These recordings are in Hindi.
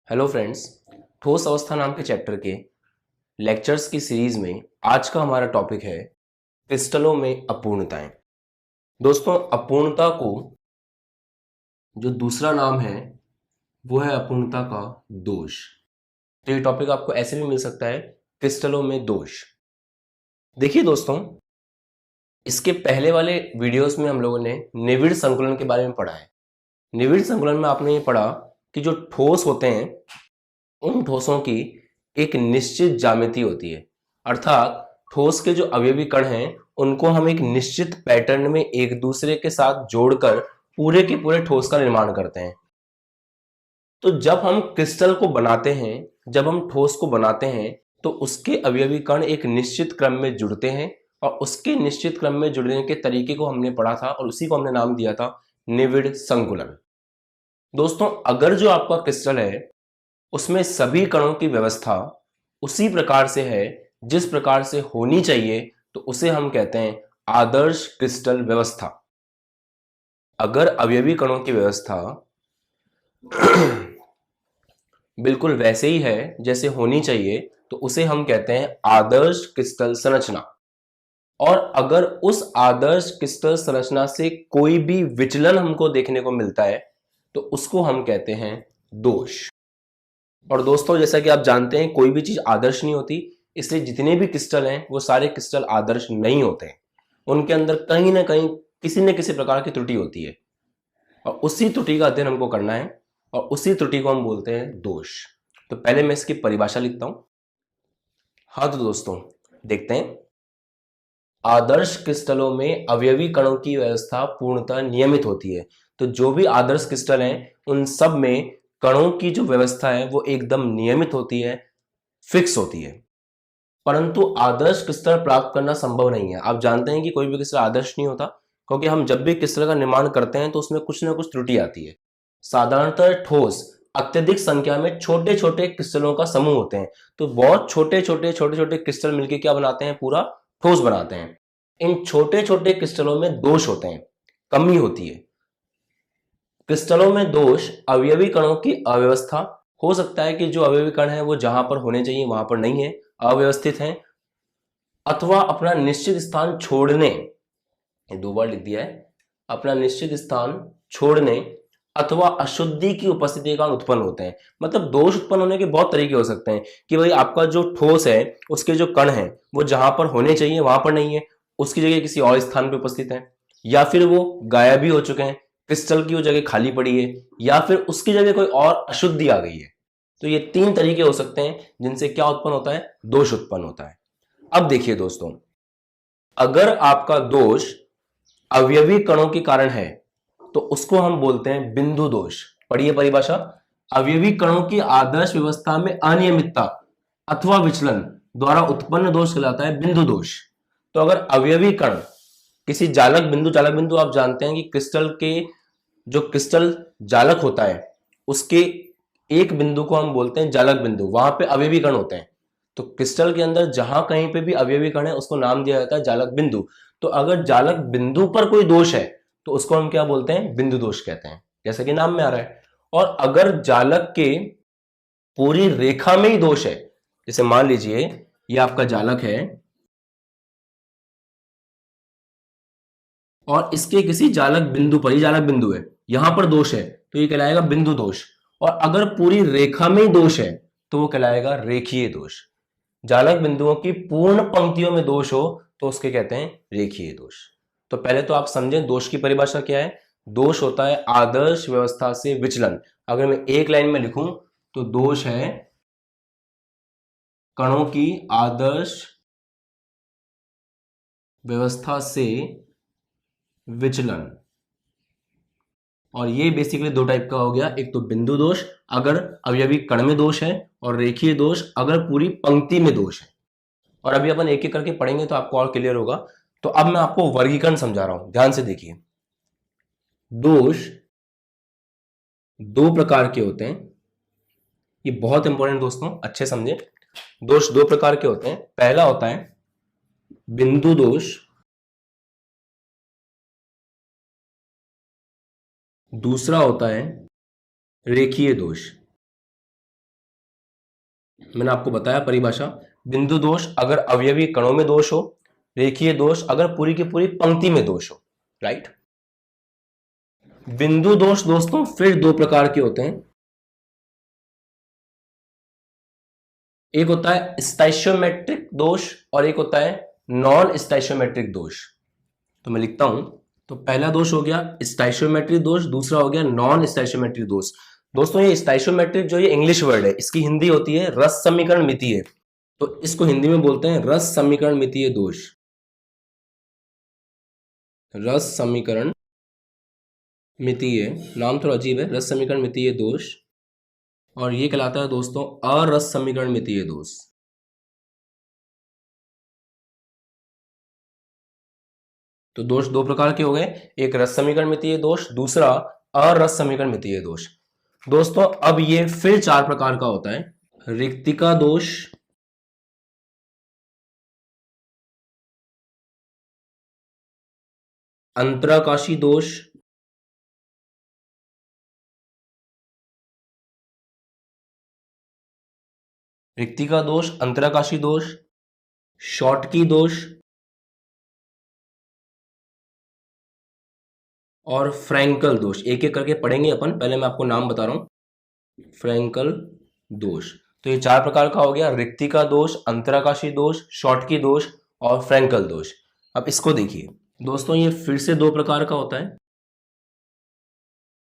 Hello friends. ठोस अवस्था नाम के चैप्टर के लेक्चर्स की सीरीज में आज का हमारा टॉपिक है क्रिस्टलों में अपूर्णताएं। दोस्तों, अपूर्णता को जो दूसरा नाम है वो है अपूर्णता का दोष। तो ये टॉपिक आपको ऐसे भी मिल सकता है, क्रिस्टलों में दोष। देखिए दोस्तों, इसके पहले वाले वीडियोस में हम लोगों ने निविड़ संकुलन के बारे में पढ़ा है। निविड़ संकुलन में आपने ये पढ़ा कि जो ठोस होते हैं उन ठोसों की एक निश्चित ज्यामिति होती है, अर्थात ठोस के जो अवयवी कण हैं उनको हम एक निश्चित पैटर्न में एक दूसरे के साथ जोड़कर पूरे के पूरे ठोस का निर्माण करते हैं। तो जब हम क्रिस्टल को बनाते हैं, जब हम ठोस को बनाते हैं, तो उसके अवयवी कण एक निश्चित क्रम में जुड़ते हैं और उसके निश्चित क्रम में जुड़ने के तरीके को हमने पढ़ा था और उसी को हमने नाम दिया था निविड़ संकुलन। दोस्तों, अगर जो आपका क्रिस्टल है उसमें सभी कणों की व्यवस्था उसी प्रकार से है जिस प्रकार से होनी चाहिए, तो उसे हम कहते हैं आदर्श क्रिस्टल व्यवस्था। अगर अवयवी कणों की व्यवस्था बिल्कुल वैसे ही है जैसे होनी चाहिए, तो उसे हम कहते हैं आदर्श क्रिस्टल संरचना। और अगर उस आदर्श क्रिस्टल संरचना से कोई भी विचलन हमको देखने को मिलता है तो उसको हम कहते हैं दोष। और दोस्तों, जैसा कि आप जानते हैं, कोई भी चीज आदर्श नहीं होती, इसलिए जितने भी क्रिस्टल हैं वो सारे क्रिस्टल आदर्श नहीं होते हैं। उनके अंदर कहीं ना कहीं किसी न किसी प्रकार की त्रुटि होती है और उसी त्रुटि का अध्ययन हमको करना है और उसी त्रुटि को हम बोलते हैं दोष। तो पहले मैं इसकी परिभाषा लिखता हूं। हाँ तो दोस्तों, देखते हैं। आदर्श क्रिस्टलों में अवयवी कणों की व्यवस्था पूर्णतः नियमित होती है। तो जो भी आदर्श क्रिस्टल हैं उन सब में कणों की जो व्यवस्था है वो एकदम नियमित होती है, फिक्स होती है। परंतु आदर्श क्रिस्टल प्राप्त करना संभव नहीं है। आप जानते हैं कि कोई भी क्रिस्टल आदर्श नहीं होता, क्योंकि हम जब भी क्रिस्टल का निर्माण करते हैं तो उसमें कुछ ना कुछ त्रुटि आती है। साधारणतः ठोस अत्यधिक संख्या में छोटे छोटे क्रिस्टलों का समूह होते हैं। तो बहुत छोटे छोटे क्रिस्टल मिलकर क्या बनाते हैं? पूरा ठोस बनाते हैं। इन छोटे छोटे क्रिस्टलों में दोष होते हैं, कमी होती है। क्रिस्टलों में दोष अवयवी कणों की अव्यवस्था। हो सकता है कि जो अवयवी कण है वो जहां पर होने चाहिए वहां पर नहीं है, अव्यवस्थित है, अथवा अपना निश्चित स्थान छोड़ने, दो बार लिख दिया है, अपना निश्चित स्थान छोड़ने अथवा अशुद्धि की उपस्थिति के कारण उत्पन्न होते हैं। मतलब दोष उत्पन्न होने के बहुत तरीके हो सकते हैं कि भाई आपका जो ठोस है उसके जो कण हैं वो जहां पर होने चाहिए वहां पर नहीं है, उसकी जगह किसी और स्थान पर उपस्थित है, या फिर वो गायब भी हो चुके हैं, क्रिस्टल की वो जगह खाली पड़ी है, या फिर उसकी जगह कोई और अशुद्धि आ गई है। तो ये तीन तरीके हो सकते हैं जिनसे क्या उत्पन्न होता है? दोष उत्पन्न होता है। अब देखिए दोस्तों, अगर आपका दोष अवयवी कणों के कारण है तो उसको हम बोलते हैं बिंदु दोष। पढ़िए परिभाषा। अवयवी कणों की आदर्श व्यवस्था में अनियमितता अथवा विचलन द्वारा उत्पन्न दोष कहलाता है बिंदु दोष। तो अगर अवयवी कण किसी जालक बिंदु आप जानते हैं कि क्रिस्टल के जो क्रिस्टल जालक होता है उसके एक बिंदु को हम बोलते हैं जालक बिंदु, वहां पे अवयवी कण होते हैं। तो क्रिस्टल के अंदर जहां कहीं पे भी अवयवी कण है उसको नाम दिया जाता है जालक बिंदु। तो अगर जालक बिंदु पर कोई दोष है तो उसको हम क्या बोलते हैं? बिंदु दोष कहते हैं, जैसे कि नाम में आ रहा है। और अगर जालक के पूरी रेखा में ही दोष है, जैसे मान लीजिए ये आपका जालक है और इसके किसी जालक बिंदु पर, ही जालक बिंदु है, यहां पर दोष है, तो ये कहलाएगा बिंदु दोष। और अगर पूरी रेखा में ही दोष है तो वो कहलाएगा रेखीय दोष। जालक बिंदुओं की पूर्ण पंक्तियों में दोष हो तो उसके कहते हैं रेखीय दोष। तो पहले तो आप समझें दोष की परिभाषा क्या है। दोष होता है आदर्श व्यवस्था से विचलन। अगर मैं एक लाइन में लिखूं तो दोष है कणों की आदर्श व्यवस्था से विचलन। और ये बेसिकली दो टाइप का हो गया, एक तो बिंदु दोष अगर अवयवी कण में दोष है, और रेखीय दोष अगर पूरी पंक्ति में दोष है। और अभी अपन एक एक करके पढ़ेंगे तो आपको और क्लियर होगा। तो अब मैं आपको वर्गीकरण समझा रहा हूं, ध्यान से देखिए। दोष दो प्रकार के होते हैं, ये बहुत इंपॉर्टेंट दोस्तों, अच्छे समझे। दोष दो प्रकार के होते हैं। पहला होता है बिंदु दोष, दूसरा होता है रेखीय दोष। मैंने आपको बताया परिभाषा। बिंदु दोष अगर अवयवी कणों में दोष हो, रेखीय दोष अगर पूरी की पूरी पंक्ति में दोष हो, राइट। बिंदु दोष दोस्तों फिर दो प्रकार के होते हैं। एक होता है स्टैचोमेट्रिक दोष और एक होता है नॉन स्टैचोमेट्रिक दोष। तो मैं लिखता हूं, तो पहला दोष हो गया स्टैचोमेट्रिक दोष, दूसरा हो गया नॉन स्टैचोमेट्रिक दोष। दोस्तों ये स्टैचोमेट्रिक जो ये इंग्लिश वर्ड है, इसकी हिंदी होती है रस समीकरण मितीय। तो इसको हिंदी में बोलते हैं रस समीकरण मितीय दोष। रस समीकरण मितीय, नाम थोड़ा अजीब है, रस समीकरण मितीय दोष। और ये कहलाता है दोस्तों अरस समीकरण मितीय दोष। तो दोष दो प्रकार के हो गए, एक रस समीकरण मितीय दोष, दूसरा अरस समीकरण मितीय दोष। दोस्तों अब ये फिर चार प्रकार का होता है। रिक्तिका दोष, अंतराकाशी दोष, रिक्तिका दोष, अंतराकाशी दोष, शॉर्टकी दोष और फ्रैंकल दोष। एक एक करके पढ़ेंगे अपन, पहले मैं आपको नाम बता रहा हूं। फ्रैंकल दोष, तो ये चार प्रकार का हो गया, रिक्तिका दोष, अंतराकाशी दोष, शॉर्टकी दोष और फ्रैंकल दोष। अब इसको देखिए दोस्तों, ये फिर से दो प्रकार का होता है।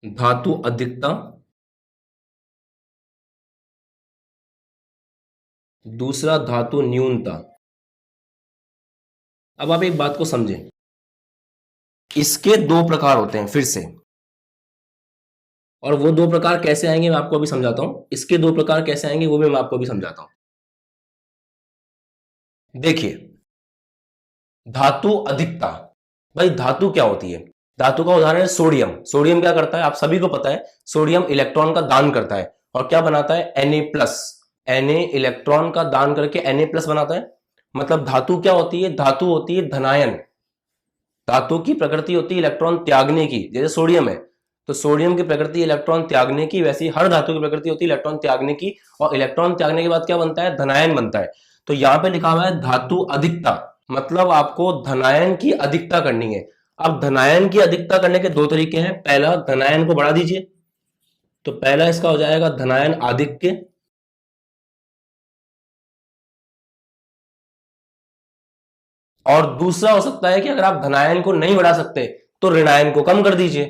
धातु अधिकता, दूसरा धातु न्यूनता। अब आप एक बात को समझें, इसके दो प्रकार होते हैं फिर से, और वो दो प्रकार कैसे आएंगे मैं आपको अभी समझाता हूं। इसके दो प्रकार कैसे आएंगे वो भी मैं आपको अभी समझाता हूं। देखिए धातु अधिकता, भाई धातु क्या होती है? धातु का उदाहरण है सोडियम। सोडियम क्या करता है आप सभी को पता है, सोडियम इलेक्ट्रॉन का दान करता है और क्या बनाता है Na+। Na इलेक्ट्रॉन का दान करके Na+ बनाता है। मतलब धातु क्या होती है? धातु होती है धनायन। धातु की प्रकृति होती है इलेक्ट्रॉन त्यागने की, जैसे सोडियम है तो सोडियम की प्रकृति इलेक्ट्रॉन त्यागने की, वैसे ही हर धातु की प्रकृति होती है इलेक्ट्रॉन त्यागने की। और इलेक्ट्रॉन त्यागने के बाद क्या बनता है? धनायन बनता है। तो यहां पे लिखा हुआ है धातु अधिकता, मतलब आपको धनायन की अधिकता करनी है। अब धनायन की अधिकता करने के दो तरीके हैं। पहला, धनायन को बढ़ा दीजिए, तो पहला इसका हो जाएगा धनायन आधिक्य, और दूसरा हो सकता है कि अगर आप धनायन को नहीं बढ़ा सकते तो ऋणायन को कम कर दीजिए।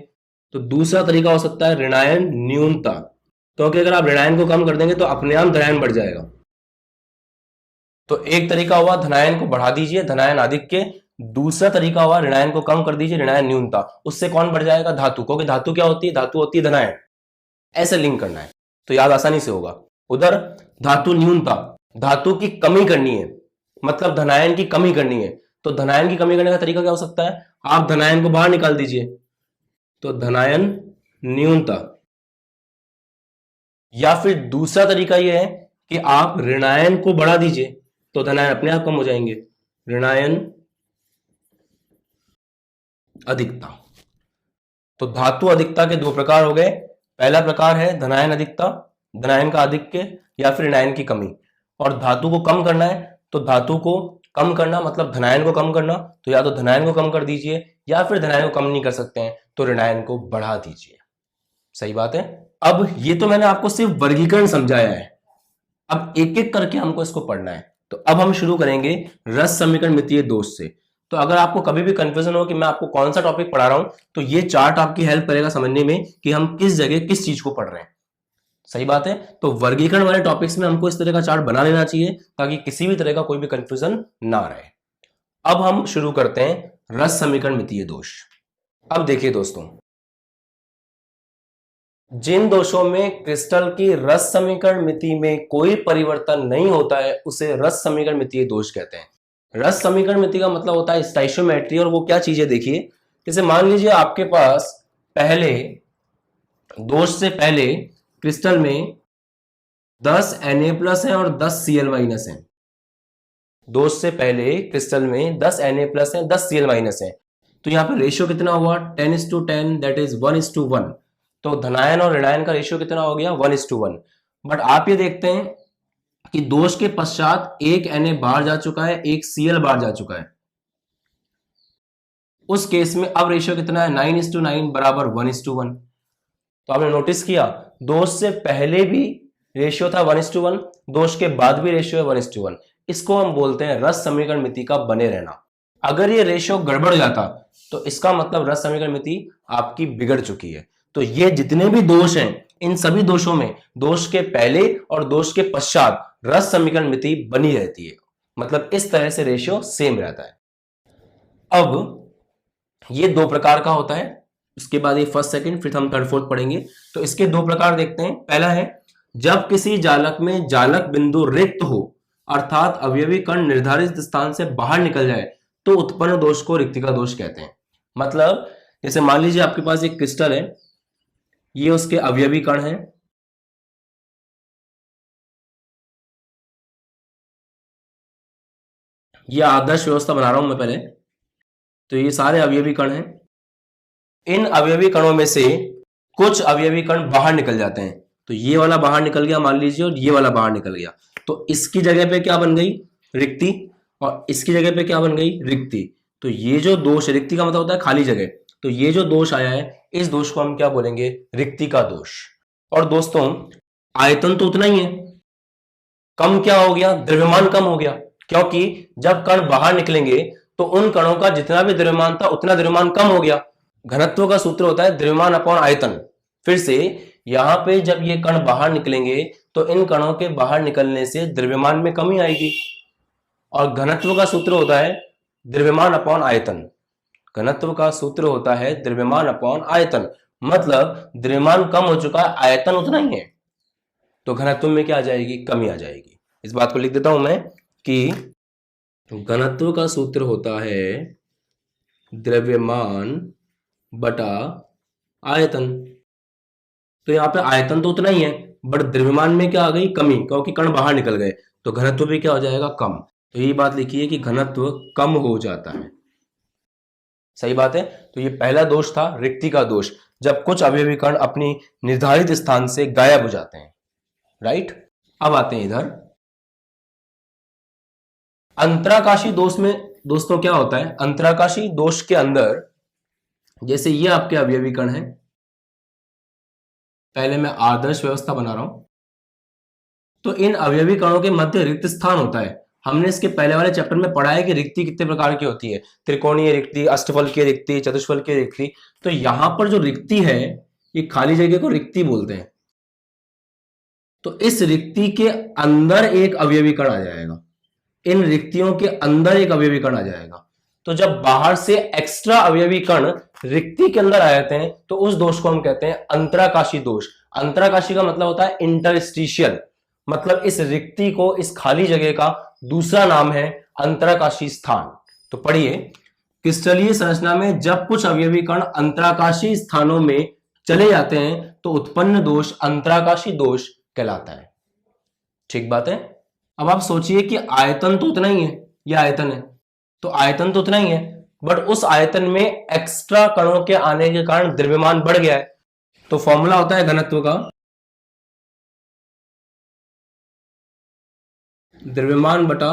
तो दूसरा तरीका हो सकता है ऋणायन न्यूनता, क्योंकि अगर आप ऋणायन को कम कर देंगे तो अपने आप धनायन बढ़ जाएगा। तो एक तरीका हुआ धनायन को बढ़ा दीजिए, धनायन आधिक्य। दूसरा तरीका हुआ ऋणायन को कम कर दीजिए, ऋणायन न्यूनता। उससे कौन बढ़ जाएगा? धातु, क्योंकि धातु क्या होती है? धातु होती है धनायन। ऐसे लिंक करना है तो याद आसानी से होगा। उधर धातु न्यूनता, धातु की कमी करनी है, मतलब धनायन की कमी करनी है। तो धनायन की कमी करने का तरीका क्या हो सकता है? आप धनायन को बाहर निकाल दीजिए, तो धनायन न्यूनता। या फिर दूसरा तरीका यह है कि आप ऋणायन को बढ़ा दीजिए, तो धनायन अपने आप कम हो जाएंगे, ऋणायन अधिकता। तो धातु अधिकता के दो प्रकार हो गए। पहला प्रकार है धनायन अधिकता, धनायन का आधिक्य या फिर ऋणायन की कमी। और धातु को कम करना है, तो धातु को कम करना मतलब धनायन को कम करना, तो या तो धनायन को कम कर दीजिए या फिर धनायन को कम नहीं कर सकते हैं तो ऋणायन को बढ़ा दीजिए। सही बात है। अब ये तो मैंने आपको सिर्फ वर्गीकरण समझाया है, अब एक एक करके हमको इसको पढ़ना है। तो अब हम शुरू करेंगे रस समीकरण मितीय दोष से। तो अगर आपको कभी भी कंफ्यूजन हो कि मैं आपको कौन सा टॉपिक पढ़ा रहा हूं, तो ये चार्ट आपकी हेल्प करेगा समझने में कि हम किस जगह किस चीज को पढ़ रहे हैं। सही बात है। तो वर्गीकरण वाले टॉपिक्स में हमको इस तरह का चार्ट बना लेना चाहिए ताकि किसी भी तरह का कोई भी कंफ्यूजन ना रहे। अब हम शुरू करते हैं रस समीकरण मितीय दोष। अब देखिए दोस्तों, जिन दोषों में क्रिस्टल की रस समीकरण मिति में कोई परिवर्तन नहीं होता है उसे रस समीकरण मितीय दोष कहते हैं। रस समीकरण मिति का मतलब होता है स्टोइचियोमेट्री। और वो क्या चीज है देखिए, जैसे मान लीजिए आपके पास पहले दोष से पहले क्रिस्टल में 10 Na+ है और 10 Cl- है। दोष से पहले क्रिस्टल में 10 Na+ है, 10 Cl- है। तो यहां पर रेशियो कितना हुआ? 10:10, दैट इज 1:1। तो धनायन और ऋणायन का रेशियो कितना हो गया? 1:1। बट आप ये देखते हैं कि दोष के पश्चात एक Na बाहर जा चुका है, एक Cl बाहर जा चुका है, उस केस में अब रेशियो कितना है, 9:9 बराबर 1:1। तो आपने नोटिस किया दोष से पहले भी रेशियो था 1:1, दोष के बाद भी रेशियो है 1:1। इसको हम बोलते हैं रस समीकरण मिति का बने रहना। अगर ये रेशियो गड़बड़ जाता तो इसका मतलब रस समीकरण मिति आपकी बिगड़ चुकी है। तो ये जितने भी दोष हैं, इन सभी दोषों में दोष के पहले और दोष के पश्चात रस समीकरण मिति बनी रहती है, मतलब इस तरह से रेशियो सेम रहता है। अब ये दो प्रकार का होता है, उसके बाद ये फर्स्ट सेकंड, फिर हम थर्ड फोर्थ पढ़ेंगे। तो इसके दो प्रकार देखते हैं। पहला है जब किसी जालक में जालक बिंदु रिक्त हो, अर्थात अवयवी कण निर्धारित स्थान से बाहर निकल जाए, तो उत्पन्न दोष को रिक्तिका दोष कहते हैं। मतलब जैसे मान लीजिए आपके पास एक क्रिस्टल है, ये उसके अवयवी कण है, ये आदर्श व्यवस्था बना रहा हूं मैं पहले। तो ये सारे अवयवी कण हैं, इन अवयवी कणों में से कुछ अवयवी कण बाहर निकल जाते हैं। तो ये वाला बाहर निकल गया मान लीजिए, और ये वाला बाहर निकल गया, तो इसकी जगह पे क्या बन गई, रिक्ति, और इसकी जगह पे क्या बन गई, रिक्ति। तो ये जो दोष, रिक्ति का मतलब होता है खाली जगह, तो ये जो दोष आया है, इस दोष को हम क्या बोलेंगे, रिक्ति का दोष। और दोस्तों आयतन तो उतना ही है, कम क्या हो गया, द्रव्यमान कम हो गया, क्योंकि जब कण बाहर निकलेंगे तो उन कणों का जितना भी द्रव्यमान था उतना द्रव्यमान कम हो गया। घनत्व का सूत्र होता है द्रव्यमान अपॉन आयतन। फिर से यहां पे जब ये कण बाहर निकलेंगे तो इन कणों के बाहर निकलने से द्रव्यमान में कमी आएगी, और घनत्व का सूत्र होता है द्रव्यमान अपॉन आयतन। घनत्व का सूत्र होता है द्रव्यमान अपॉन आयतन, मतलब द्रव्यमान कम हो चुका है, आयतन उतना ही है, तो घनत्व में क्या आ जाएगी, कमी आ जाएगी। इस बात को लिख देता हूं मैं कि घनत्व का सूत्र होता है द्रव्यमान बटा आयतन। तो यहां पे आयतन तो उतना ही है, बट द्रव्यमान में क्या आ गई, कमी, क्योंकि कण बाहर निकल गए, तो घनत्व भी क्या हो जाएगा, कम। तो यही बात लिखी है कि घनत्व कम हो जाता है। सही बात है। तो ये पहला दोष था रिक्ति का दोष, जब कुछ अवयवी कण अपनी निर्धारित स्थान से गायब हो जाते हैं, राइट। अब आते हैं इधर अंतराकाशी दोष में। दोस्तों क्या होता है, अंतराकाशी दोष के अंदर जैसे ये आपके अवयवी कण है, पहले मैं आदर्श व्यवस्था बना रहा हूं, तो इन अवयवी कणों के मध्य रिक्त स्थान होता है। हमने इसके पहले वाले चैप्टर में पढ़ा है कि रिक्ति कितने प्रकार की होती है, त्रिकोणीय रिक्ति, अष्टफल की रिक्ति, चतुष्फल की रिक्ति। तो यहां पर जो रिक्ति है, ये खाली जगह को रिक्ति बोलते हैं। तो इस रिक्ति के अंदर एक अवयवी कण आ जाएगा, इन रिक्तियों के अंदर एक अवयवी कण आ जाएगा। तो जब बाहर से एक्स्ट्रा अवयवी कण रिक्ति के अंदर आ जाते हैं तो उस दोष को हम कहते हैं अंतराकाशी दोष। अंतराकाशी का मतलब होता है इंटरस्टिशियल, मतलब इस रिक्ति को, इस खाली जगह का दूसरा नाम है अंतराकाशी स्थान। तो पढ़िए, क्रिस्टलीय संरचना में जब कुछ अवयवी कण अंतराकाशी स्थानों में चले जाते हैं तो उत्पन्न दोष अंतराकाशी दोष कहलाता है। ठीक बात है। अब आप सोचिए कि आयतन तो उतना ही है, यह आयतन है, तो आयतन तो उतना ही है, बट उस आयतन में एक्स्ट्रा कणों के आने के कारण द्रव्यमान बढ़ गया है। तो फॉर्मूला होता है घनत्व का द्रव्यमान बटा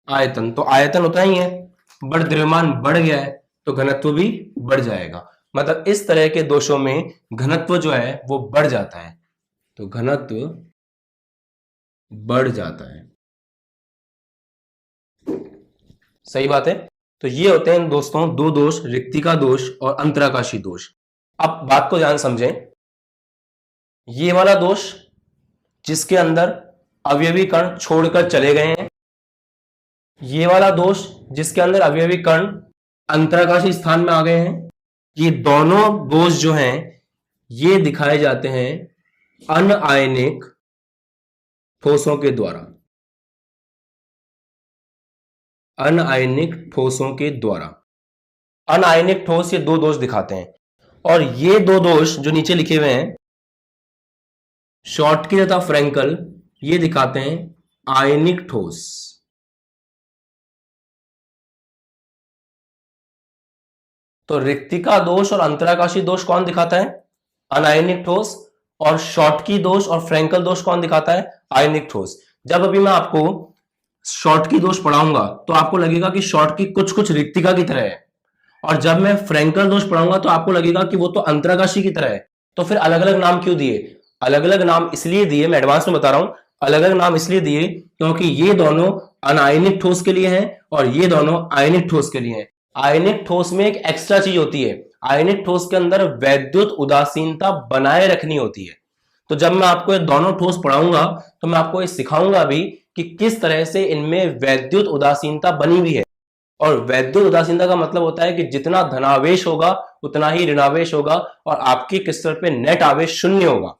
आयतन। तो आयतन उतना ही है, बट द्रव्यमान बढ़ गया है, तो घनत्व भी बढ़ जाएगा। मतलब इस तरह के दोषों में घनत्व जो है वो बढ़ जाता है, तो घनत्व बढ़ जाता है। सही बात है। तो ये होते हैं दोस्तों दो दोष, रिक्ति का दोष और अंतराकाशी दोष। अब बात को ध्यान समझें, ये वाला दोष जिसके अंदर अवयवी कण छोड़कर चले गए हैं, ये वाला दोष जिसके अंदर अवयवी कण अंतराकाशी स्थान में आ गए हैं, ये दोनों दोष जो हैं ये दिखाए जाते हैं अनआयनिक ठोसों के द्वारा। अनआयनिक ठोसों के द्वारा, अनआयनिक ठोस ये दो दोष दिखाते हैं, और ये दो दोष जो नीचे लिखे हुए हैं शॉर्टकी तथा फ्रेंकल, ये दिखाते हैं आयनिक ठोस। तो रिक्तिका दोष और अंतराकाशी दोष कौन दिखाता है, अनायनिक ठोस, और शॉटकी दोष और फ्रैंकल दोष कौन दिखाता है? आयनिक ठोस। जब अभी मैं आपको शॉटकी दोष पढ़ाऊंगा तो आपको लगेगा कि शॉटकी कुछ कुछ रिक्तिका की तरह है, और जब मैं फ्रैंकल दोष पढ़ाऊंगा तो आपको लगेगा कि वो तो अंतराकाशी की तरह है। तो फिर अलग अलग नाम क्यों दिए? अलग अलग नाम इसलिए दिए, मैं एडवांस में बता रहा हूं, अलग अलग नाम इसलिए दिए क्योंकि ये दोनों अनायनिक ठोस के लिए हैं और ये दोनों आयनिक ठोस के लिए हैं। आयनिक ठोस में एक एक्स्ट्रा चीज होती है, आयनिक ठोस के अंदर वैद्युत उदासीनता बनाए रखनी होती है। तो जब मैं आपको ये दोनों ठोस पढ़ाऊंगा तो मैं आपको ये सिखाऊंगा भी कि किस तरह से इनमें वैद्युत उदासीनता बनी हुई है। और वैद्युत उदासीनता का मतलब होता है कि जितना धनावेश होगा उतना ही ऋणावेश होगा और आपकी क्रिस्टल पे नेट आवेश शून्य होगा।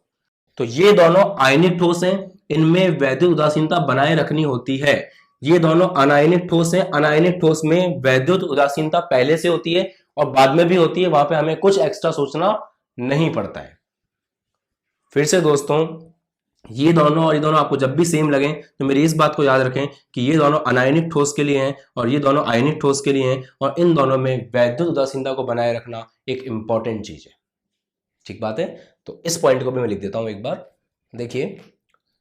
तो ये दोनों आयनिक ठोस हैं, इनमें वैद्युत उदासीनता बनाए रखनी होती है। ये दोनों अनायनिक ठोस हैं, अनायनिक ठोस में वैद्युत उदासीनता पहले से होती है और बाद में भी होती है, वहां पे हमें कुछ एक्स्ट्रा सोचना नहीं पड़ता है। फिर से दोस्तों, ये दोनों और ये दोनों आपको जब भी सेम लगे तो मेरी इस बात को याद रखें कि ये दोनों अनायनिक ठोस के लिए हैं और ये दोनों आयनिक ठोस के लिए हैं, और इन दोनों में वैद्युत उदासीनता को बनाए रखना एक इंपॉर्टेंट चीज है। ठीक बात है? तो इस पॉइंट को भी मैं लिख देता हूं एक बार। देखिए,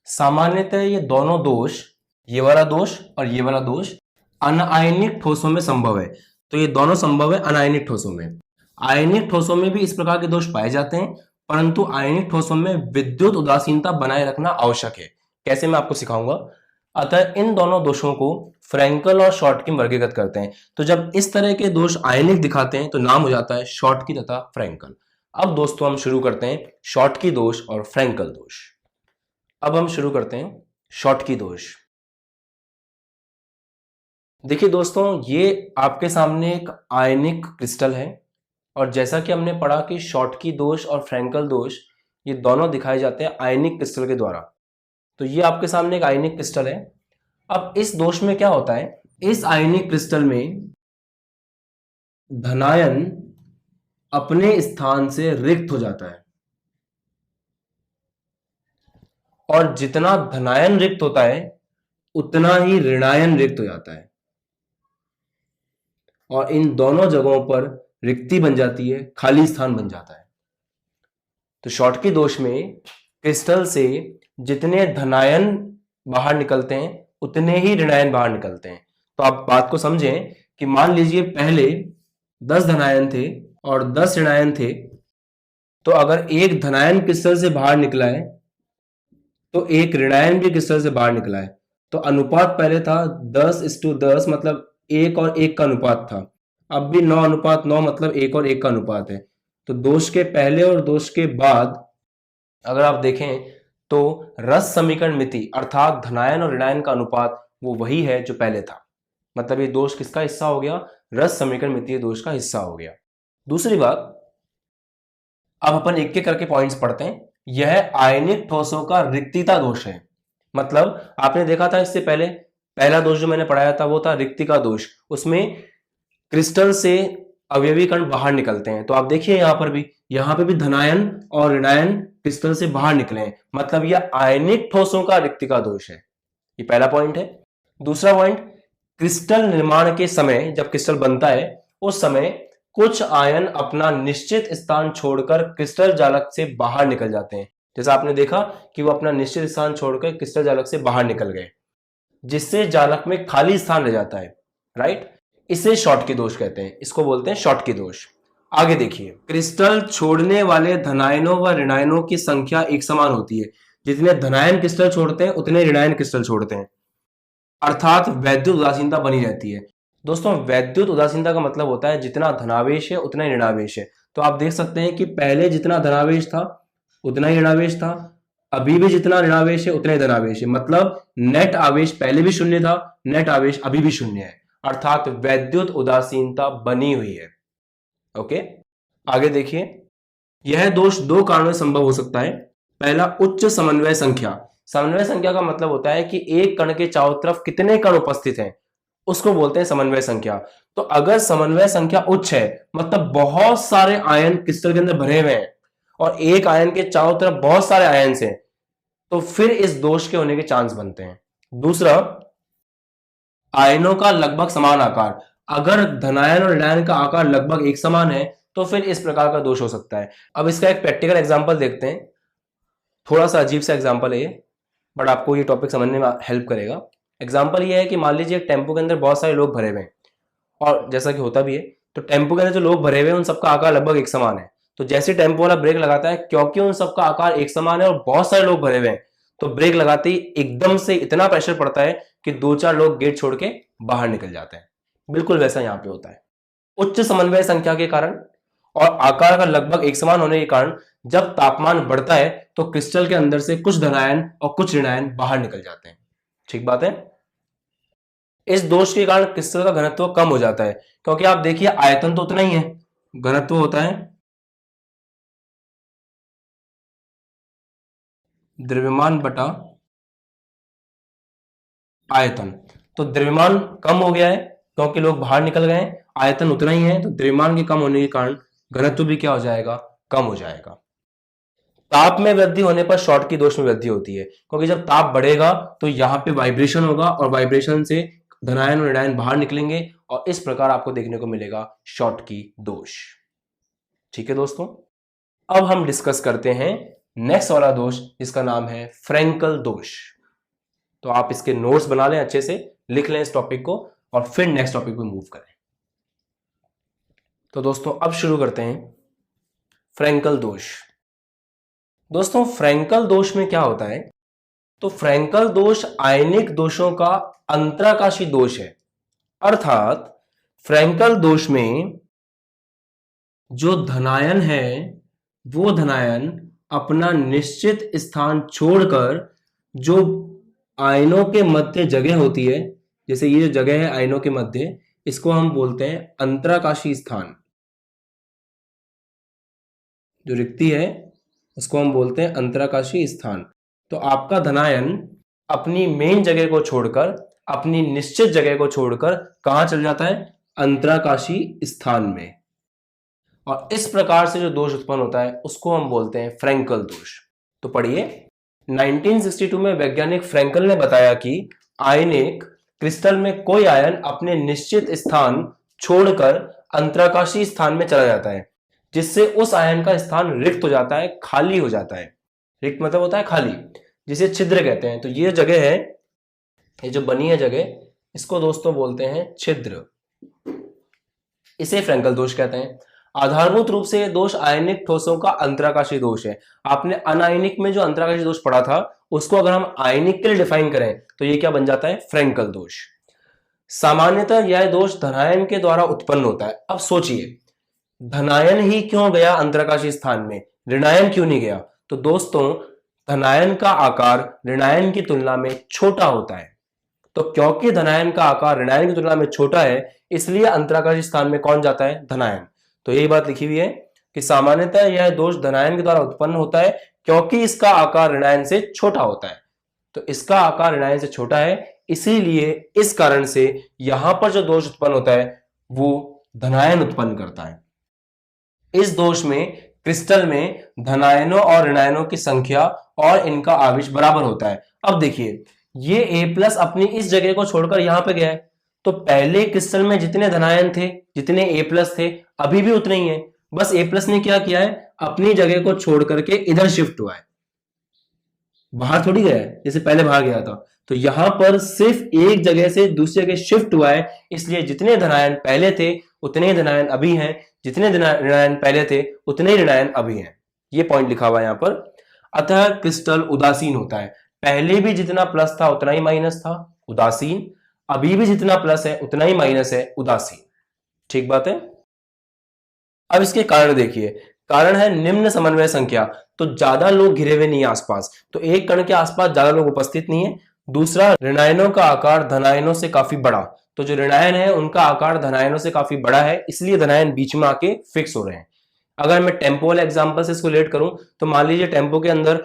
सामान्यतः ये दोनों दोष, ये वाला दोष और ये वाला दोष अनायनिक ठोसों में संभव है। तो ये दोनों संभव है अनायनिक ठोसों में। आयनिक ठोसों में भी इस प्रकार के दोष पाए जाते हैं, परंतु आयनिक ठोसों में विद्युत उदासीनता बनाए रखना आवश्यक है। कैसे, मैं आपको सिखाऊंगा। अतः इन दोनों दोषों को फ्रैंकल और शॉटकी वर्गीकृत करते हैं। तो जब इस तरह के दोष आयनिक दिखाते हैं तो नाम हो जाता है शॉटकी तथा फ्रैंकल। अब दोस्तों हम शुरू करते हैं शॉटकी दोष और फ्रैंकल दोष। अब हम शुरू करते हैं शॉटकी दोष। देखिए दोस्तों, ये आपके सामने एक आयनिक क्रिस्टल है और जैसा कि हमने पढ़ा कि शॉटकी दोष और फ्रैंकल दोष ये दोनों दिखाए जाते हैं आयनिक क्रिस्टल के द्वारा। तो ये आपके सामने एक आयनिक क्रिस्टल है। अब इस दोष में क्या होता है, इस आयनिक क्रिस्टल में धनायन अपने स्थान से रिक्त हो जाता है, और जितना धनायन रिक्त होता है उतना ही ऋणायन रिक्त हो जाता है, और इन दोनों जगहों पर रिक्ति बन जाती है, खाली स्थान बन जाता है। तो शॉटकी दोष में क्रिस्टल से जितने धनायन बाहर निकलते हैं उतने ही ऋणायन बाहर निकलते हैं। तो आप बात को समझें कि मान लीजिए पहले 10 धनायन थे और 10 ऋणायन थे, तो अगर एक धनायन क्रिस्टल से बाहर निकला है तो एक ऋणायन भी क्रिस्टल से बाहर निकला है। तो अनुपात पहले था 10:10, मतलब 1 और 1 का अनुपात था। अब भी 9:9, मतलब 1 और 1 का अनुपात है। तो दोष के पहले और दोष के बाद अगर आप देखें तो रस समीकरण मिति अर्थात धनायन और ऋणायन का अनुपात वो वही है जो पहले था। मतलब ये दोष किसका हिस्सा हो गया? रस समीकरण मितीय दोष का हिस्सा हो गया। दूसरी बात, अब अपन एक एक करके पॉइंट्स पढ़ते हैं। यह आयनिक ठोसों का रिक्तिता दोष है। मतलब आपने देखा था इससे पहले, पहला दोष जो मैंने पढ़ाया था वो था रिक्तिका दोष। उसमें क्रिस्टल से अवयवी कण बाहर निकलते हैं। तो आप देखिए यहाँ पे भी धनायन और ऋणायन क्रिस्टल से बाहर निकले हैं, मतलब यह आयनिक ठोसों का रिक्तिका दोष है। ये पहला पॉइंट है। दूसरा पॉइंट, क्रिस्टल निर्माण के समय, जब क्रिस्टल बनता है उस समय कुछ आयन अपना निश्चित स्थान छोड़कर क्रिस्टल जालक से बाहर निकल जाते हैं। जैसा आपने देखा कि वो अपना निश्चित स्थान छोड़कर क्रिस्टल जालक से बाहर निकल गए, जिससे जालक में खाली स्थान रह जाता है, राइट। इसे शॉटकी दोष कहते हैं, इसको बोलते हैं शॉटकी दोष। आगे देखिए, क्रिस्टल छोड़ने वाले धनायनों व ऋणायनों की संख्या एक समान होती है। जितने धनायन क्रिस्टल छोड़ते हैं उतने ऋणायन क्रिस्टल छोड़ते हैं, अर्थात वैद्युत उदासीनता बनी रहती है। दोस्तों, वैद्युत उदासीनता का मतलब होता है जितना धनावेश है उतना ही ऋणावेश है। तो आप देख सकते हैं कि पहले जितना धनावेश था उतना ही ऋणावेश था, अभी भी जितना ऋणावेश है उतना ही धनावेश है। मतलब नेट आवेश पहले भी शून्य था, नेट आवेश अभी भी शून्य है, अर्थात वैद्युत उदासीनता बनी हुई है। ओके, आगे देखिए, यह दोष दो कारणों से संभव हो सकता है। पहला, उच्च समन्वय संख्या। समन्वय संख्या का मतलब होता है कि एक कण के चारों तरफ कितने कण उपस्थित हैं, उसको बोलते हैं समन्वय संख्या। तो अगर समन्वय संख्या उच्च है, मतलब बहुत सारे आयन क्रिस्टल के अंदर भरे हुए हैं और एक आयन के चारों तरफ बहुत सारे आयन हैं, तो फिर इस दोष के होने के चांस बनते हैं। दूसरा, आयनों का लगभग समान आकार। अगर धनायन और ऋणायन का आकार लगभग एक समान है तो फिर इस प्रकार का दोष हो सकता है। अब इसका एक प्रैक्टिकल एग्जांपल देखते हैं। थोड़ा सा अजीब सा एग्जाम्पल है ये, बट आपको ये टॉपिक समझने में हेल्प करेगा। एग्जाम्पल ये है कि मान लीजिए एक टेम्पो के अंदर बहुत सारे लोग भरे हुए हैं, और जैसा कि होता भी है, तो टेम्पो के अंदर जो लोग भरे हुए हैं उन सबका आकार लगभग एक समान है। तो जैसे टेम्पो वाला ब्रेक लगाता है, क्योंकि उन सबका आकार एक समान है और बहुत सारे लोग भरे हुए हैं, तो ब्रेक लगाते ही एकदम से इतना प्रेशर पड़ता है कि 2-4 लोग गेट छोड़ के बाहर निकल जाते हैं। बिल्कुल वैसा यहां पे होता है। उच्च समन्वय संख्या के कारण और आकार का लगभग एक समान होने के कारण जब तापमान बढ़ता है तो क्रिस्टल के अंदर से कुछ धनायन और कुछ ऋणायन बाहर निकल जाते हैं। ठीक बात है। इस दोष के कारण क्रिस्टल का घनत्व कम हो जाता है, क्योंकि आप देखिए आयतन तो उतना ही है, घनत्व होता है द्रव्यमान बटा आयतन। तो द्रव्यमान कम हो गया है क्योंकि लोग बाहर निकल गए, आयतन उतना ही है, तो द्रव्यमान के कम होने के कारण घनत्व भी क्या हो जाएगा, कम हो जाएगा। ताप में वृद्धि होने पर शॉटकी दोष में वृद्धि होती है, क्योंकि जब ताप बढ़ेगा तो यहां पे वाइब्रेशन होगा और वाइब्रेशन से धनायन और ऋणायन बाहर निकलेंगे और इस प्रकार आपको देखने को मिलेगा शॉटकी दोष। ठीक है दोस्तों, अब हम डिस्कस करते हैं नेक्स्ट वाला दोष जिसका नाम है फ्रैंकल दोष। तो आप इसके नोट्स बना लें, अच्छे से लिख लें इस टॉपिक को और फिर नेक्स्ट टॉपिक पे मूव करें। तो दोस्तों अब शुरू करते हैं फ्रैंकल दोष। दोस्तों फ्रैंकल दोष में क्या होता है, तो फ्रैंकल दोष आयनिक दोषों का अंतराकाशी दोष है। अर्थात फ्रैंकल दोष में जो धनायन है वो धनायन अपना निश्चित स्थान छोड़कर जो आयनों के मध्य जगह होती है, जैसे ये जो जगह है आयनों के मध्य, इसको हम बोलते हैं अंतराकाशी स्थान। जो रिक्ति है उसको हम बोलते हैं अंतराकाशी स्थान। तो आपका धनायन अपनी मेन जगह को छोड़कर, अपनी निश्चित जगह को छोड़कर कहां चल जाता है, अंतराकाशी स्थान में। और इस प्रकार से जो दोष उत्पन्न होता है उसको हम बोलते हैं फ्रैंकल दोष। तो पढ़िए, 1962 में वैज्ञानिक फ्रैंकल ने बताया कि आयनिक क्रिस्टल में कोई आयन अपने निश्चित स्थान छोड़कर अंतराकाशी स्थान में चला जाता है, जिससे उस आयन का स्थान रिक्त हो जाता है, खाली हो जाता है। रिक्त मतलब होता है खाली, जिसे छिद्र कहते हैं। तो ये जगह है, ये जो बनी है जगह, इसको दोस्तों बोलते हैं छिद्र। इसे फ्रैंकल दोष कहते हैं। आधारभूत रूप से यह दोष आयनिक ठोसों का अंतराकाशी दोष है। आपने अनायनिक में जो अंतराकाशी दोष पढ़ा था उसको अगर हम आयनिक के लिए डिफाइन करें तो ये क्या बन जाता है, फ्रैंकल दोष। सामान्यतः यह दोष धनायन के द्वारा उत्पन्न होता है। अब सोचिए, धनायन ही क्यों गया अंतराकाशी स्थान में, ऋणायन क्यों नहीं गया? तो दोस्तों धनायन का आकार ऋणायन की तुलना में छोटा होता है। तो क्योंकि धनायन का आकार ऋणायन की तुलना में छोटा है, इसलिए अंतराकाशी स्थान में कौन जाता है, धनायन। तो यही बात लिखी हुई है कि सामान्यतः यह दोष धनायन के द्वारा उत्पन्न होता है क्योंकि इसका आकार ऋणायन से छोटा होता है। तो इसका आकार ऋणायन से छोटा है, इसीलिए इस कारण से यहां पर जो दोष उत्पन्न होता है वो धनायन उत्पन्न करता है। इस दोष में क्रिस्टल में धनायनों और ऋणायनों की संख्या और इनका आवेश बराबर होता है। अब देखिए, ये A+ अपनी इस जगह को छोड़कर यहां पे गया है, तो पहले क्रिस्टल में जितने धनायन थे, जितने A+ थे, अभी भी उतने ही है। बस A+ ने क्या किया है, अपनी जगह को छोड़ करके इधर शिफ्ट हुआ है, बाहर थोड़ी गया है जैसे पहले बाहर गया था। तो यहां पर सिर्फ एक जगह से दूसरी जगह शिफ्ट हुआ है, इसलिए जितने धनायन पहले थे उतने ही धनायन अभी हैं, जितने ऋणायन पहले थे उतने ही ऋणायन अभी हैं। ये पॉइंट लिखा हुआ है यहां पर। अतः क्रिस्टल उदासीन होता है। पहले भी जितना प्लस था उतना ही माइनस था, उदासीन। अभी भी जितना प्लस है उतना ही माइनस है, उदासीन। ठीक बात है। अब इसके कारण देखिए, कारण है निम्न समन्वय संख्या। तो ज्यादा लोग घिरे हुए नहीं है आसपास, तो एक कण के आसपास ज्यादा लोग उपस्थित नहीं है। दूसरा, ऋणायनों का आकार धनायनों से काफी बड़ा। तो जो ऋणायन है उनका आकार धनायनों से काफी बड़ा है, इसलिए धनायन बीच में आके फिक्स हो रहे हैं। अगर मैं टेम्पो वाले एग्जाम्पल से इसको रिलेट करूं तो मान लीजिए टेम्पो के अंदर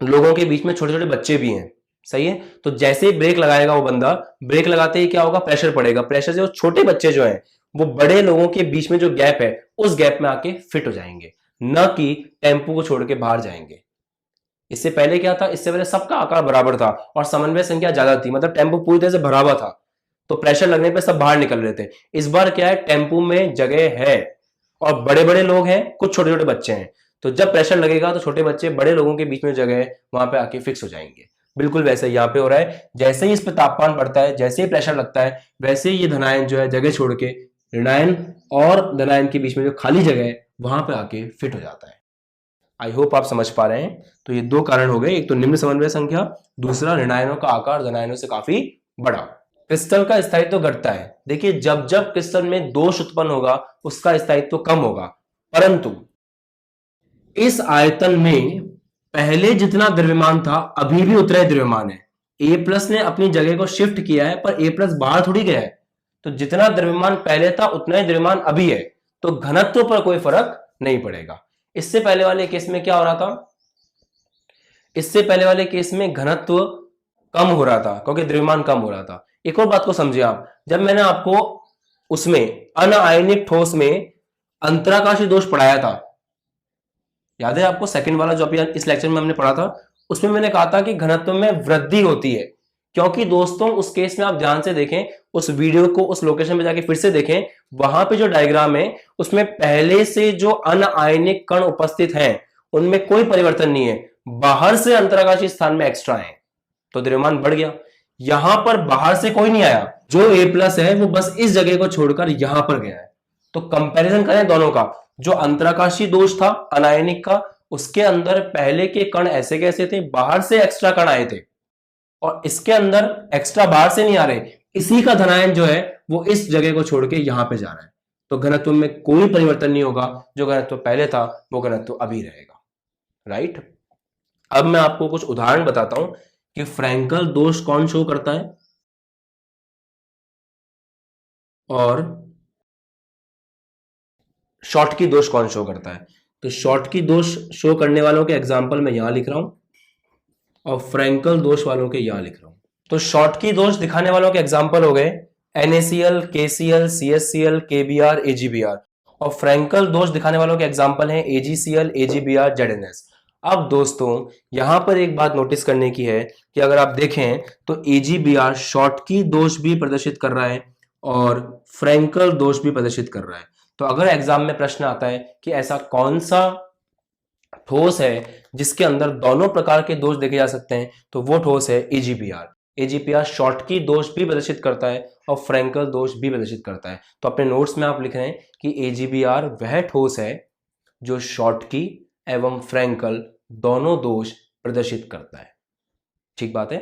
लोगों के बीच में छोटे छोटे बच्चे भी हैं, सही है। तो जैसे ही ब्रेक लगाएगा वो बंदा, ब्रेक लगाते ही क्या होगा, प्रेशर पड़ेगा। प्रेशर से वो छोटे बच्चे जो हैं वो बड़े लोगों के बीच में जो गैप है उस गैप में आके फिट हो जाएंगे, न कि टेम्पो को छोड़ के बाहर जाएंगे। इससे पहले क्या था, इससे पहले सबका आकार बराबर था और समन्वय संख्या ज्यादा थी, मतलब टेम्पो पूरी तरह से भरा हुआ था, तो प्रेशर लगने पे सब बाहर निकल रहे थे। इस बार क्या है, टेम्पो में जगह है और बड़े बड़े लोग हैं, कुछ छोटे छोटे बच्चे हैं, तो जब प्रेशर लगेगा तो छोटे बच्चे बड़े लोगों के बीच में जगह है वहां पे आके फिक्स हो जाएंगे। बिल्कुल वैसे यहाँ पे हो रहा है, जैसे ही इस पे तापमान बढ़ता है, जैसे ही प्रेशर लगता है, वैसे ही ये धनायन जो है जगह छोड़ के ऋणायन और धनायन के बीच में जो खाली जगह है वहां पे आके फिट हो जाता है। आई होप आप समझ पा रहे हैं। तो ये दो कारण हो गए, एक तो निम्न समन्वय संख्या, दूसरा ऋणायनों का आकार धनायनों से काफी बड़ा। क्रिस्टल का स्थायित्व घटता है। देखिए जब जब क्रिस्टल में दोष उत्पन्न होगा उसका स्थायित्व कम होगा, परंतु इस आयतन में पहले जितना द्रव्यमान था अभी भी उतना ही द्रव्यमान है। ए प्लस ने अपनी जगह को शिफ्ट किया है पर ए प्लस बाहर थोड़ी गया है, तो जितना द्रव्यमान पहले था उतना ही द्रव्यमान अभी है, तो घनत्व पर कोई फर्क नहीं पड़ेगा। इससे पहले वाले केस में क्या हो रहा था, इससे पहले वाले केस में घनत्व कम हो रहा था क्योंकि द्रव्यमान कम हो रहा था। एक और बात को समझिए आप, जब मैंने आपको उसमें अनायनिक ठोस में अंतराकाशी दोष पढ़ाया था, याद है आपको सेकंड वाला जो अभी इस लेक्चर में हमने पढ़ा था, उसमें मैंने कहा था कि घनत्व में वृद्धि होती है। क्योंकि दोस्तों उस केस में आप ध्यान से देखें, उस वीडियो को उस लोकेशन पे जाके फिर से देखें, वहां पे जो डायग्राम है उसमें पहले से जो अनायनिक कण उपस्थित हैं उनमें कोई परिवर्तन नहीं है, बाहर से अंतराकाशी स्थान में एक्स्ट्रा है, तो द्रव्यमान बढ़ गया। यहां पर बाहर से कोई नहीं आया, जो ए प्लस है वो बस इस जगह को छोड़कर यहां पर गया है। तो कंपैरिजन करें दोनों का, जो अंतराकाशी दोष था अनायनिक का, उसके अंदर पहले के कण ऐसे कैसे थे, बाहर से एक्स्ट्रा कण आए थे, और इसके अंदर एक्स्ट्रा बाहर से नहीं आ रहे, इसी का धनायन जो है वो इस जगह को छोड़ के यहां पे जा रहा है। तो घनत्व में कोई परिवर्तन नहीं होगा, जो घनत्व पहले था वो घनत्व अभी रहेगा। राइट। अब मैं आपको कुछ उदाहरण बताता हूं कि फ्रैंकल दोष कौन शो करता है और शॉर्टकी दोष कौन शो करता है। तो शॉर्टकी दोष शो करने वालों के एग्जाम्पल मैं यहां लिख रहा हूं और फ्रैंकल दोष वालों के यहां लिख रहा हूं। तो शॉर्टकी दोष दिखाने वालों के एग्जाम्पल हो गए NaCl, KCl, CSCl, KBr, AgBr, और फ्रैंकल दोष दिखाने वालों के एग्जाम्पल हैं AgCl, AgBr, ZnS। अब दोस्तों यहां पर एक बात नोटिस करने की है कि अगर आप देखें तो AgBr शॉर्टकी दोष भी प्रदर्शित कर रहा है और फ्रैंकल दोष भी प्रदर्शित कर रहा है। तो अगर एग्जाम में प्रश्न आता है कि ऐसा कौन सा ठोस है जिसके अंदर दोनों प्रकार के दोष देखे जा सकते हैं, तो वो ठोस है AgBr। AgBr शॉर्टकी दोष भी प्रदर्शित करता है और फ्रैंकल दोष भी प्रदर्शित करता है। तो अपने नोट्स में आप लिख रहे हैं कि AgBr वह ठोस है जो शॉर्टकी एवं फ्रैंकल दोनों दोष प्रदर्शित करता है। ठीक बात है।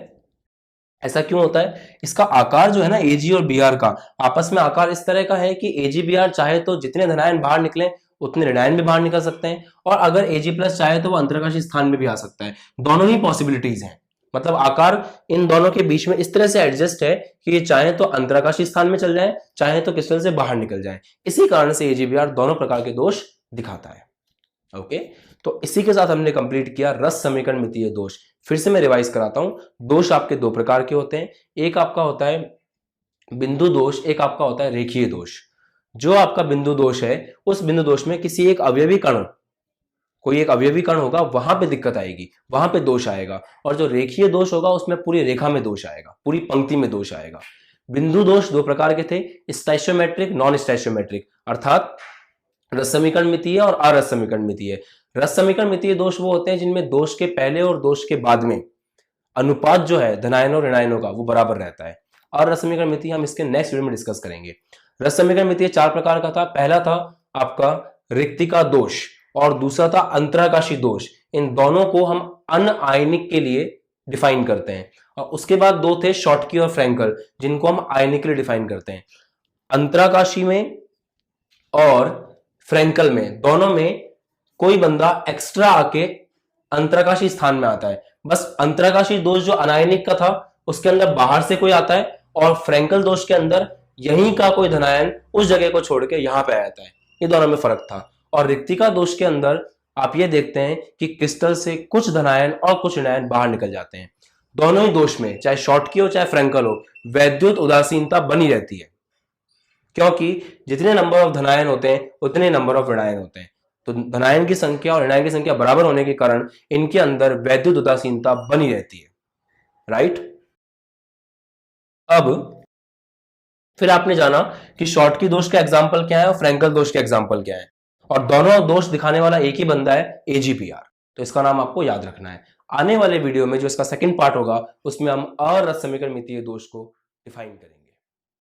ऐसा क्यों होता है, इसका आकार जो है ना Ag और Br का आपस में आकार इस तरह का है कि AgBr चाहे तो जितने धनायन बाहर निकले उतने ऋणायन भी बाहर निकल सकते हैं, और अगर Ag प्लस चाहे तो वो अंतराकाशी स्थान में भी आ सकता है। दोनों ही पॉसिबिलिटीज हैं, मतलब आकार इन दोनों के बीच में इस तरह से एडजस्ट है कि ये चाहे तो अंतराकाशी स्थान में चल जाए, चाहे तो क्रिस्टल से बाहर निकल जाए। इसी कारण से AgBr दोनों प्रकार के दोष दिखाता है। ओके, तो इसी के साथ हमने कंप्लीट किया रस समीकरण मितीय दोष। फिर से मैं रिवाइज कराता हूं, दोष आपके दो प्रकार के होते हैं, एक आपका होता है बिंदु दोष, एक आपका होता है रेखीय दोष। जो आपका बिंदु दोष है उस बिंदु दोष में किसी एक अवयवी कण, कोई एक अवयवी कण होगा, वहां पे दिक्कत आएगी, वहां पे दोष आएगा, और जो रेखीय दोष होगा उसमें पूरी रेखा में दोष आएगा, पूरी पंक्ति में दोष आएगा। बिंदु दोष दो प्रकार के थे, स्टैचोमेट्रिक, नॉन स्टैचोमेट्रिक, अर्थात रस समीकरण मितीय और अरस समीकरण मितीय। रस समीकरण मितीय दोष वो होते हैं जिनमें दोष के पहले और दोष के बाद में अनुपात जो है धनायनों और ऋणायनों का वो बराबर रहता है। और रस समीकरण मितीय हम इसके नेक्स्ट वीडियो में डिस्कस करेंगे। रस समीकरण मितीय चार प्रकार का था। पहला था आपका रिक्तिका दोष और दूसरा था अंतराकाशी दोष। इन दोनों को हम अनआयनिक के लिए डिफाइन करते हैं, और उसके बाद दो थे शॉर्टकी और फ्रैंकल जिनको हम आयनिक के लिए डिफाइन करते हैं। अंतराकाशी में और फ्रैंकल में दोनों में कोई बंदा एक्स्ट्रा आके अंतराकाशी स्थान में आता है। बस अंतराकाशी दोष जो अनायनिक का था उसके अंदर बाहर से कोई आता है, और फ्रैंकल दोष के अंदर यहीं का कोई धनायन उस जगह को छोड़ के यहां पे आता है। ये दोनों में फर्क था। और रिक्तिका दोष के अंदर आप ये देखते हैं कि क्रिस्टल से कुछ धनायन और कुछ ऋणायन बाहर निकल जाते हैं। दोनों ही दोष में चाहे शॉर्टकी हो चाहे फ्रैंकल हो वैद्युत उदासीनता बनी रहती है, क्योंकि जितने नंबर ऑफ धनायन होते हैं उतने नंबर ऑफ ऋणायन होते हैं। तो धनायन की संख्या और ऋणायन की संख्या बराबर होने के कारण इनके अंदर वैद्युत उदासीनता बनी रहती है। राइट। अब फिर आपने जाना कि शॉर्टकी दोष का एग्जाम्पल क्या है और फ्रैंकल दोष का एग्जाम्पल क्या है, और दोनों दोष दिखाने वाला एक ही बंदा है, AGPR। तो इसका नाम आपको याद रखना है। आने वाले वीडियो में जो इसका सेकंड पार्ट होगा उसमें हम अरसमीकरणमितीय दोष को डिफाइन करेंगे।